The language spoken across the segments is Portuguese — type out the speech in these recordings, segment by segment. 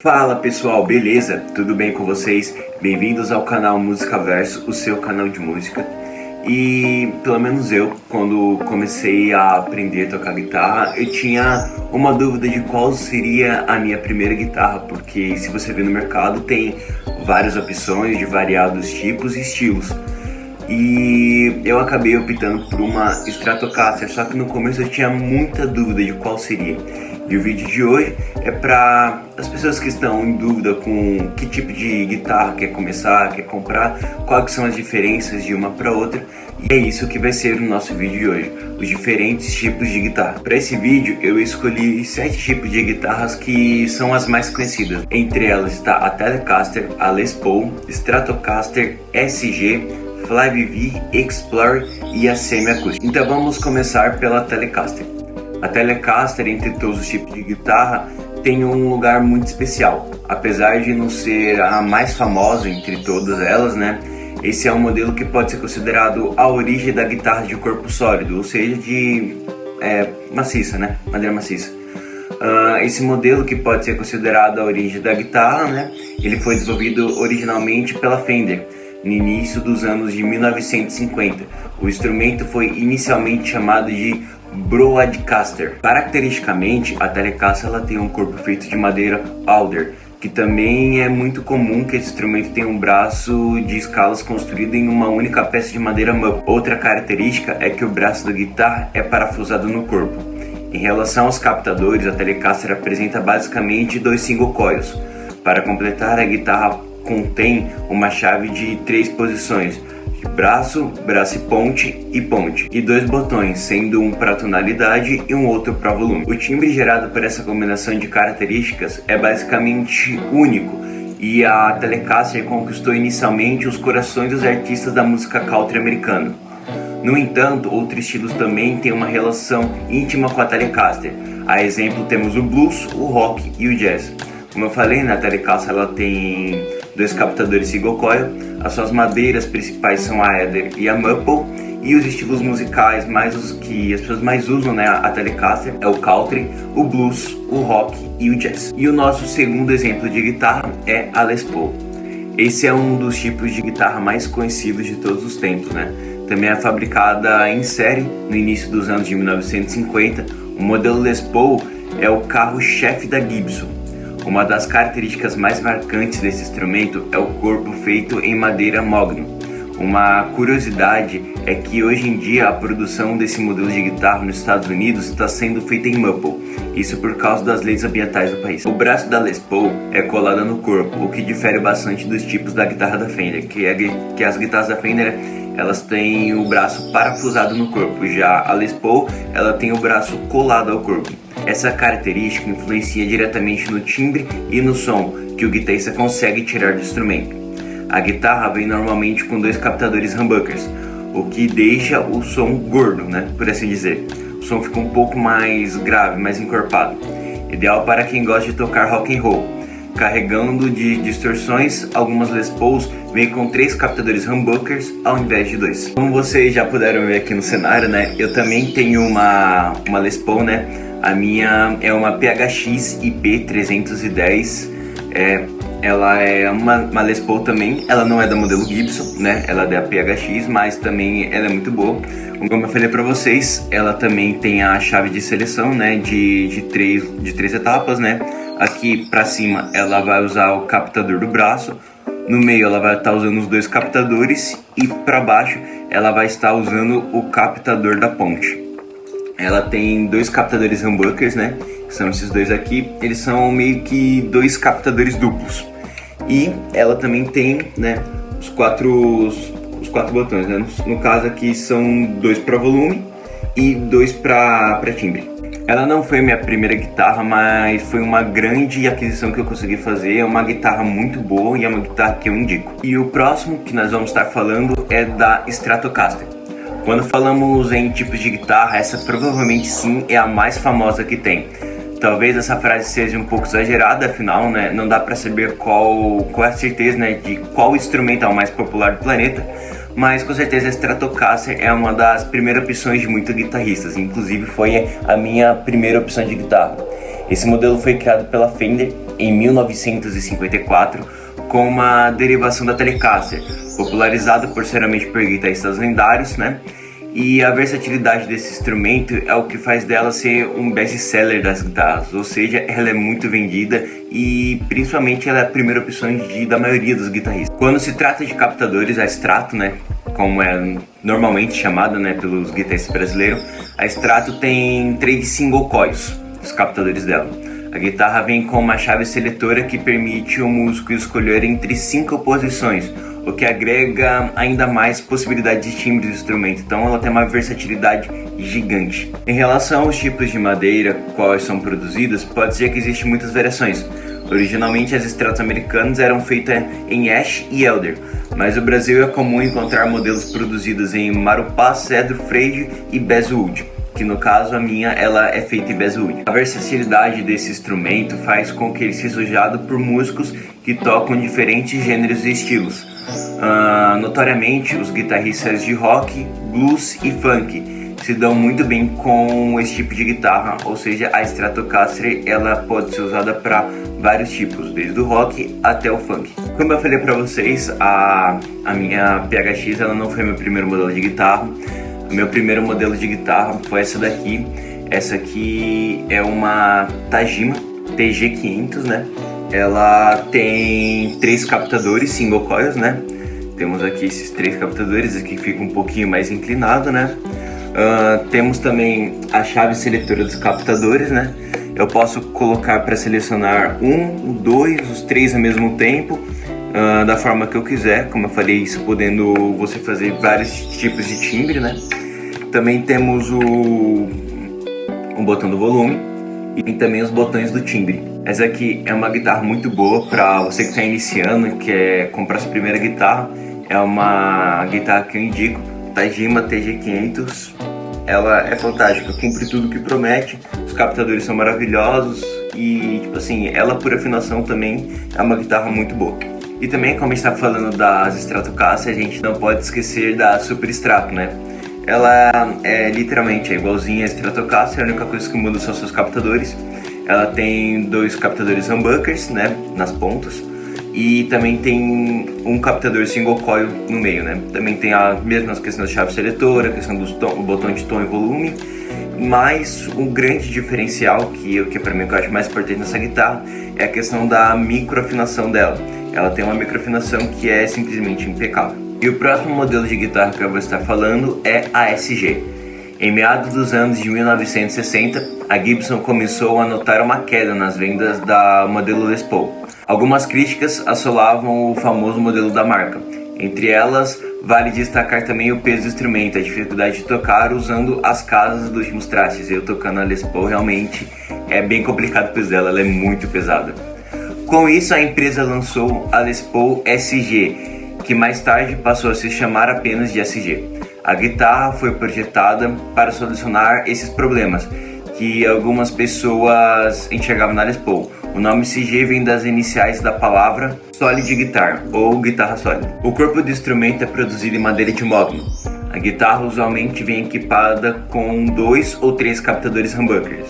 Fala pessoal, beleza? Tudo bem com vocês? Bem-vindos ao canal Música Verso, o seu canal de música. E pelo menos eu, quando comecei a aprender a tocar guitarra, eu tinha uma dúvida de qual seria a minha primeira guitarra, porque se você vê no mercado tem várias opções de variados tipos e estilos. E eu acabei optando por uma Stratocaster, só que no começo eu tinha muita dúvida de qual seria. E o vídeo de hoje é para as pessoas que estão em dúvida com que tipo de guitarra quer começar, quer comprar, quais são as diferenças de uma para outra. E é isso que vai ser o nosso vídeo de hoje, os diferentes tipos de guitarra. Para esse vídeo eu escolhi 7 tipos de guitarras que são as mais conhecidas. Entre elas está a Telecaster, a Les Paul, Stratocaster, SG, Flyvv, Explorer e a semi-acústica. Então vamos começar pela Telecaster. A Telecaster, entre todos os tipos de guitarra, tem um lugar muito especial. Apesar de não ser a mais famosa entre todas elas, né? Esse é um modelo que pode ser considerado a origem da guitarra de corpo sólido, ou seja, de maciça, né? Madeira maciça. Esse modelo, que pode ser considerado a origem da guitarra, né? Ele foi desenvolvido originalmente pela Fender no início dos anos de 1950. O instrumento foi inicialmente chamado de Broadcaster. Caracteristicamente, a Telecaster ela tem um corpo feito de madeira alder, que também é muito comum que esse instrumento tenha um braço de escalas construído em uma única peça de madeira maple. Outra característica é que o braço da guitarra é parafusado no corpo. Em relação aos captadores, a Telecaster apresenta basicamente 2 single coils. Para completar, a guitarra contém uma chave de 3 posições: braço, braço e ponte, e 2 botões, sendo um para tonalidade e um outro para volume. O timbre gerado por essa combinação de características é basicamente único, e a Telecaster conquistou inicialmente os corações dos artistas da música country americana. No entanto, outros estilos também têm uma relação íntima com a Telecaster. A exemplo, temos o blues, o rock e o jazz. Como eu falei, na Telecaster ela tem 2 captadores single coil, as suas madeiras principais são a Heather e a Maple, e os estilos musicais que as pessoas mais usam, né, a Telecaster, é o country, o blues, o rock e o jazz. E o nosso segundo exemplo de guitarra é a Les Paul. Esse é um dos tipos de guitarra mais conhecidos de todos os tempos, né? Também é fabricada em série no início dos anos de 1950. O modelo Les Paul é o carro-chefe da Gibson. Uma das características mais marcantes desse instrumento é o corpo feito em madeira mogno. Uma curiosidade é que hoje em dia a produção desse modelo de guitarra nos Estados Unidos está sendo feita em maple, isso por causa das leis ambientais do país. O braço da Les Paul é colado no corpo, o que difere bastante dos tipos da guitarra da Fender, que as guitarras da Fender elas têm o braço parafusado no corpo, já a Les Paul ela tem o braço colado ao corpo. Essa característica influencia diretamente no timbre e no som que o guitarrista consegue tirar do instrumento. A guitarra vem normalmente com 2 captadores humbuckers, o que deixa o som gordo, né, por assim dizer. O som fica um pouco mais grave, mais encorpado. Ideal para quem gosta de tocar rock and roll. Carregando de distorções, algumas Les Pauls vêm com 3 captadores humbuckers ao invés de 2. Como vocês já puderam ver aqui no cenário, né, eu também tenho uma Les Paul, né. A minha é uma PHX IP310, ela é uma Les Paul também, ela não é da modelo Gibson, né? Ela é da PHX, mas também ela é muito boa. Como eu falei para vocês, ela também tem a chave de seleção, né? De três etapas, né? Aqui para cima ela vai usar o captador do braço, no meio ela vai estar usando os 2 captadores e para baixo ela vai estar usando o captador da ponte. Ela tem 2 captadores humbuckers, né? Que são esses 2 aqui. Eles são meio que 2 captadores duplos. E ela também tem, né, os quatro botões, né? No caso aqui são 2 para volume e 2 para timbre. Ela não foi minha primeira guitarra, mas foi uma grande aquisição que eu consegui fazer. É uma guitarra muito boa e é uma guitarra que eu indico. E o próximo que nós vamos estar falando é da Stratocaster. Quando falamos em tipos de guitarra, essa provavelmente sim é a mais famosa que tem. Talvez essa frase seja um pouco exagerada, afinal, né, não dá para saber qual é a certeza, né, de qual instrumento é o mais popular do planeta, mas com certeza a Stratocaster é uma das primeiras opções de muitos guitarristas, inclusive foi a minha primeira opção de guitarra. Esse modelo foi criado pela Fender em 1954 com uma derivação da Telecaster, popularizada posteriormente por guitarristas lendários, né? E a versatilidade desse instrumento é o que faz dela ser um best-seller das guitarras, ou seja, ela é muito vendida e principalmente ela é a primeira opção da maioria dos guitarristas. Quando se trata de captadores, a Strato, né, como é normalmente chamada, né, pelos guitarristas brasileiros, a Strato tem 3 single coils, os captadores dela. A guitarra vem com uma chave seletora que permite o músico escolher entre 5 posições, o que agrega ainda mais possibilidade de timbre do instrumento, então ela tem uma versatilidade gigante. Em relação aos tipos de madeira quais são produzidas, pode ser que existem muitas variações. Originalmente as Stratos americanas eram feitas em ash e elder, mas no Brasil é comum encontrar modelos produzidos em marupá, cedro, frade e basswood, que no caso a minha ela é feita em basswood. A versatilidade desse instrumento faz com que ele seja usado por músicos que tocam diferentes gêneros e estilos. Notoriamente os guitarristas de rock, blues e funk se dão muito bem com esse tipo de guitarra, ou seja, a Stratocaster ela pode ser usada para vários tipos, desde o rock até o funk. Como eu falei para vocês, a minha PHX ela não foi meu primeiro modelo de guitarra. O meu primeiro modelo de guitarra foi essa daqui. Essa aqui é uma Tajima TG500, né? Ela tem 3 captadores single coils, né? Temos aqui esses 3 captadores, aqui fica um pouquinho mais inclinado, né? Temos também a chave seletora dos captadores, né? Eu posso colocar para selecionar 1, 2, os 3 ao mesmo tempo, da forma que eu quiser, como eu falei, isso podendo você fazer vários tipos de timbre, né? Também temos o botão do volume e também os botões do timbre. Essa aqui é uma guitarra muito boa para você que está iniciando e quer comprar sua primeira guitarra. É uma guitarra que eu indico, Tajima TG500. Ela é fantástica, cumpre tudo que promete, os captadores são maravilhosos e, tipo assim, ela por afinação também é uma guitarra muito boa. E também, como a gente está falando das Stratocaster, a gente não pode esquecer da Super Strato, né? Ela é literalmente igualzinha a Stratocaster, a única coisa que muda são seus captadores. Ela tem 2 captadores humbuckers, né, nas pontas, e também tem um captador single coil no meio, né? Também tem a mesma questão da chave seletora, a questão do botão de tom e volume, mas um grande diferencial que para mim eu acho mais importante nessa guitarra é a questão da microafinação dela. Ela tem uma microafinação que é simplesmente impecável. E o próximo modelo de guitarra que eu vou estar falando é a SG. Em meados dos anos de 1960, a Gibson começou a notar uma queda nas vendas da modelo Les Paul. Algumas críticas assolavam o famoso modelo da marca. Entre elas, vale destacar também o peso do instrumento, a dificuldade de tocar usando as casas dos últimos trastes. Eu tocando a Les Paul realmente é bem complicado o peso dela, ela é muito pesada. Com isso, a empresa lançou a Les Paul SG, que mais tarde passou a se chamar apenas de SG. A guitarra foi projetada para solucionar esses problemas que algumas pessoas enxergavam na Les Paul. O nome SG vem das iniciais da palavra Solid Guitar, ou guitarra sólida. O corpo do instrumento é produzido em madeira de mogno. A guitarra usualmente vem equipada com 2 ou 3 captadores humbuckers.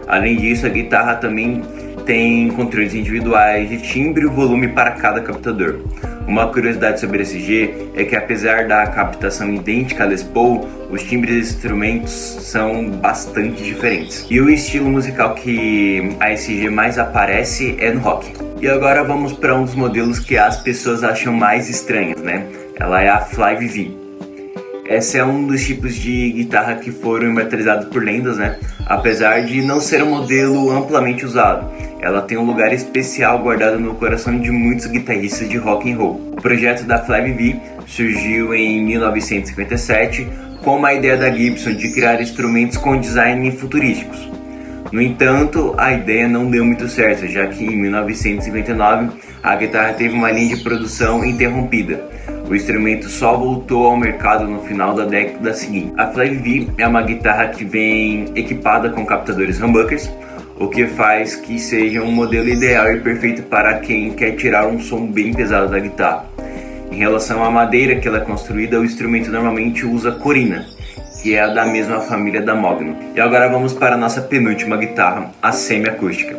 Além disso, a guitarra também tem controles individuais de timbre e volume para cada captador. Uma curiosidade sobre a SG é que, apesar da captação idêntica à Les Paul, os timbres dos instrumentos são bastante diferentes. E o estilo musical que a SG mais aparece é no rock. E agora vamos para um dos modelos que as pessoas acham mais estranhos, né? Ela é a Flyve V. Essa é um dos tipos de guitarra que foram imortalizados por lendas, né? Apesar de não ser um modelo amplamente usado, ela tem um lugar especial guardado no coração de muitos guitarristas de rock and roll. O projeto da Flyve V surgiu em 1957 com uma ideia da Gibson de criar instrumentos com design futurísticos. No entanto, a ideia não deu muito certo, já que em 1959 a guitarra teve uma linha de produção interrompida. O instrumento só voltou ao mercado no final da década seguinte. A Flyve V é uma guitarra que vem equipada com captadores humbuckers, o que faz que seja um modelo ideal e perfeito para quem quer tirar um som bem pesado da guitarra. Em relação à madeira que ela é construída, o instrumento normalmente usa corina, que é a da mesma família da Mogno. E agora vamos para a nossa penúltima guitarra, a semiacústica.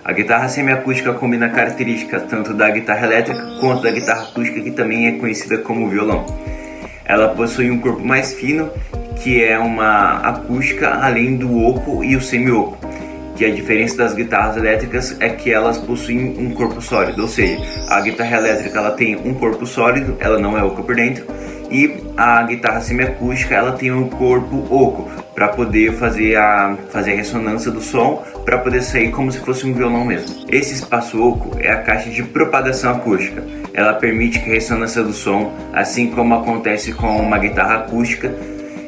A guitarra semiacústica combina características tanto da guitarra elétrica quanto da guitarra acústica, que também é conhecida como violão. Ela possui um corpo mais fino, que é uma acústica, além do oco e o semi-oco, que a diferença das guitarras elétricas é que elas possuem um corpo sólido, ou seja, a guitarra elétrica ela tem um corpo sólido, ela não é oca por dentro, e a guitarra semiacústica ela tem um corpo oco, para poder fazer a ressonância do som, para poder sair como se fosse um violão mesmo. Esse espaço oco é a caixa de propagação acústica. Ela permite que a ressonância do som, assim como acontece com uma guitarra acústica,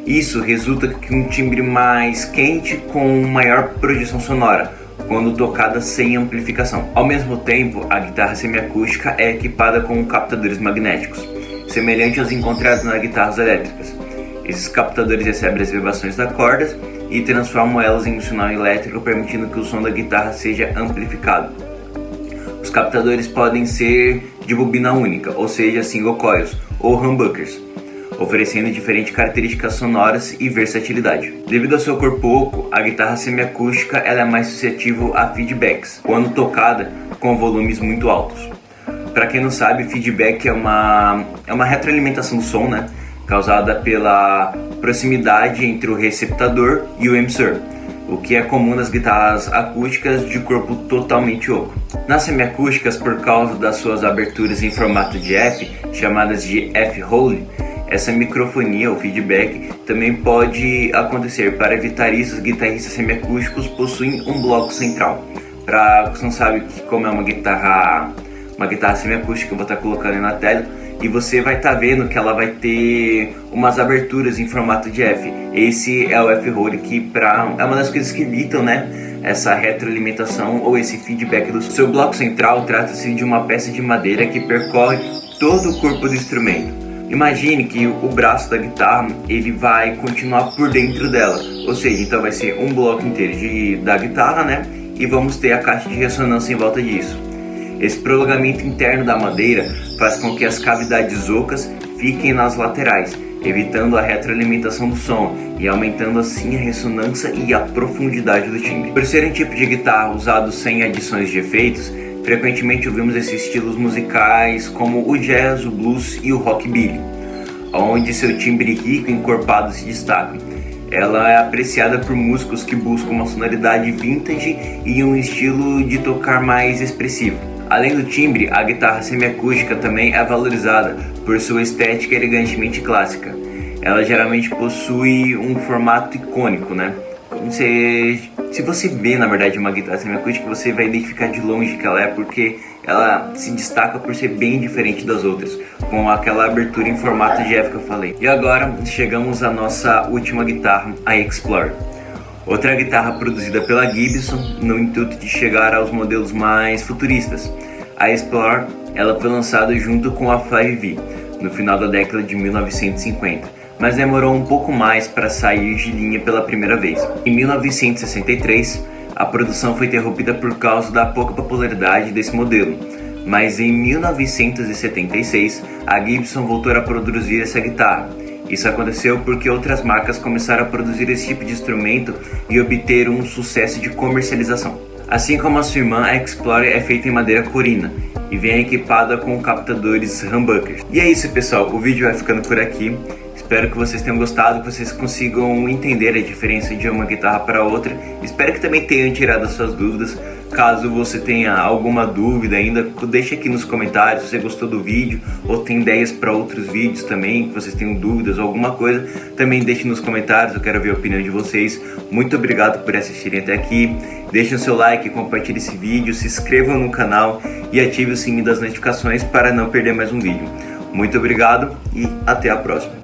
isso resulta em um timbre mais quente com maior projeção sonora, quando tocada sem amplificação. Ao mesmo tempo, a guitarra semiacústica é equipada com captadores magnéticos, semelhantes aos encontrados nas guitarras elétricas. Esses captadores recebem as vibrações das cordas e transformam elas em um sinal elétrico, permitindo que o som da guitarra seja amplificado. Os captadores podem ser de bobina única, ou seja, single coils ou humbuckers, oferecendo diferentes características sonoras e versatilidade. Devido ao seu corpo oco, a guitarra semiacústica ela é mais suscetível a feedbacks, quando tocada com volumes muito altos. Para quem não sabe, feedback é uma retroalimentação do som, né? Causada pela proximidade entre o receptador e o emissor, o que é comum nas guitarras acústicas de corpo totalmente oco. Nas semiacústicas, por causa das suas aberturas em formato de F, chamadas de F-hole, essa microfonia ou feedback também pode acontecer. Para evitar isso, os guitarristas semiacústicos possuem um bloco central. Para quem não sabe como é uma guitarra semiacústica, eu vou estar colocando aí na tela, e você vai estar vendo que ela vai ter umas aberturas em formato de F. Esse é o F-hole, que é uma das coisas que evitam, né, essa retroalimentação ou esse feedback do seu bloco central. Trata-se de uma peça de madeira que percorre todo o corpo do instrumento. Imagine que o braço da guitarra ele vai continuar por dentro dela, ou seja, então vai ser um bloco inteiro da guitarra, né, e vamos ter a caixa de ressonância em volta disso. Esse prolongamento interno da madeira faz com que as cavidades ocas fiquem nas laterais, evitando a retroalimentação do som e aumentando assim a ressonância e a profundidade do timbre. Por ser um tipo de guitarra usado sem adições de efeitos, frequentemente ouvimos esses estilos musicais como o jazz, o blues e o rockabilly, onde seu timbre rico e encorpado se destaca. Ela é apreciada por músicos que buscam uma sonoridade vintage e um estilo de tocar mais expressivo. Além do timbre, a guitarra semiacústica também é valorizada por sua estética elegantemente clássica. Ela geralmente possui um formato icônico, né? Se você vê, na verdade, uma guitarra semiacústica, você vai identificar de longe que ela é, porque ela se destaca por ser bem diferente das outras, com aquela abertura em formato de F que eu falei. E agora chegamos à nossa última guitarra, a Explorer. Outra guitarra produzida pela Gibson no intuito de chegar aos modelos mais futuristas. A Explorer ela foi lançada junto com a 5V no final da década de 1950, mas demorou um pouco mais para sair de linha pela primeira vez. Em 1963, a produção foi interrompida por causa da pouca popularidade desse modelo, mas em 1976 a Gibson voltou a produzir essa guitarra. Isso aconteceu porque outras marcas começaram a produzir esse tipo de instrumento e obter um sucesso de comercialização. Assim como a sua irmã, a Explorer é feita em madeira corina e vem equipada com captadores humbuckers. E é isso, pessoal, o vídeo vai ficando por aqui. Espero que vocês tenham gostado, que vocês consigam entender a diferença de uma guitarra para outra. Espero que também tenham tirado as suas dúvidas. Caso você tenha alguma dúvida ainda, deixe aqui nos comentários se você gostou do vídeo ou tem ideias para outros vídeos também, que vocês tenham dúvidas ou alguma coisa. Também deixe nos comentários, eu quero ver a opinião de vocês. Muito obrigado por assistirem até aqui. Deixem o seu like, compartilhe esse vídeo, se inscrevam no canal e ative o sininho das notificações para não perder mais um vídeo. Muito obrigado e até a próxima.